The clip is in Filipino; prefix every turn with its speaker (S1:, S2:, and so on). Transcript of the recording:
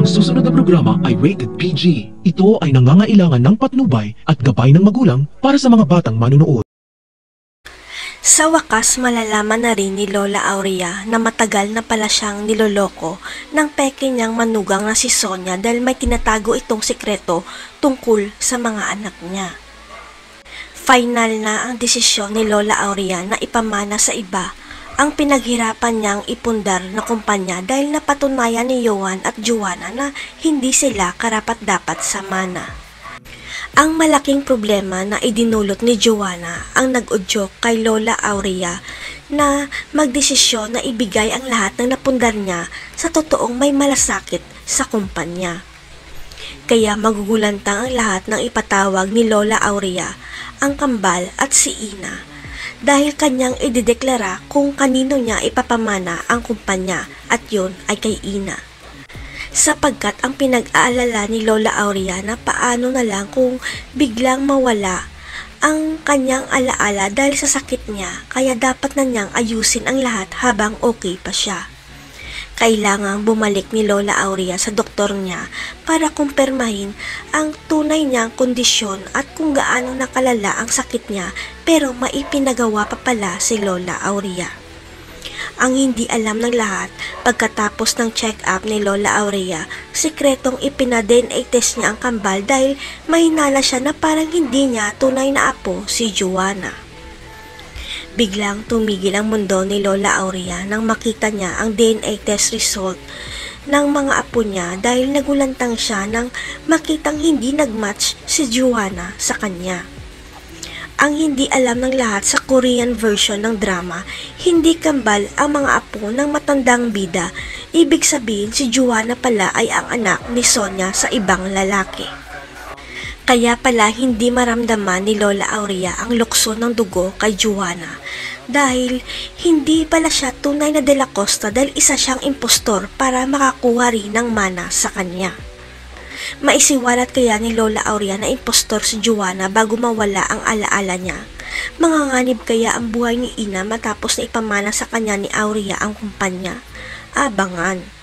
S1: susunod na programa ay rated PG. Ito ay nangangailangan ng patnubay at gabay ng magulang para sa mga batang manunood.
S2: Sa wakas, malalaman na rin ni Lola Aurea na matagal na pala siyang niloloko ng peke niyang manugang na si Sonia dahil may tinatago itong sikreto tungkol sa mga anak niya. Final na ang desisyon ni Lola Aurea na ipamana sa iba ang pinaghirapan niyang ipundar na kumpanya dahil napatunayan ni Johan at Joanna na hindi sila karapat-dapat sa mana. Ang malaking problema na idinulot ni Joanna ang nag-udyok kay Lola Aurea na magdesisyon na ibigay ang lahat ng napundar niya sa totoong may malasakit sa kumpanya. Kaya magugulantang ang lahat ng ipatawag ni Lola Aurea, ang kambal at si Ina, dahil kanyang idideklara kung kanino niya ipapamana ang kumpanya at yun ay kay Ina. Sapagkat ang pinag-aalala ni Lola Aurea na paano na lang kung biglang mawala ang kanyang alaala dahil sa sakit niya, kaya dapat na niyang ayusin ang lahat habang okay pa siya. Kailangang bumalik ni Lola Aurea sa doktor niya para kumpirmahin ang tunay niyang kondisyon at kung gaano nakalala ang sakit niya, pero maipinagawa pa pala si Lola Aurea. Ang hindi alam ng lahat, pagkatapos ng check-up ni Lola Aurea, sikretong ipina-DNA test niya ang kambal dahil mahinala siya na parang hindi niya tunay na apo si Joanna. Biglang tumigil ang mundo ni Lola Aurea nang makita niya ang DNA test result ng mga apo niya dahil nagulantang siya nang makitang hindi nagmatch si Joanna sa kanya. Ang hindi alam ng lahat sa Korean version ng drama, hindi kambal ang mga apo ng matandang bida. Ibig sabihin si Joanna pala ay ang anak ni Sonia sa ibang lalaki. Kaya pala hindi maramdaman ni Lola Aurea ang lukso ng dugo kay Joanna dahil hindi pala siya tunay na De La Costa dahil isa siyang impostor para makakuha rin ng mana sa kanya. Maisiwalat kaya ni Lola Aurea na impostor si Joanna bago mawala ang alaala niya? Manganganib kaya ang buhay ni Ina matapos na ipamana sa kanya ni Aurea ang kumpanya? Abangan!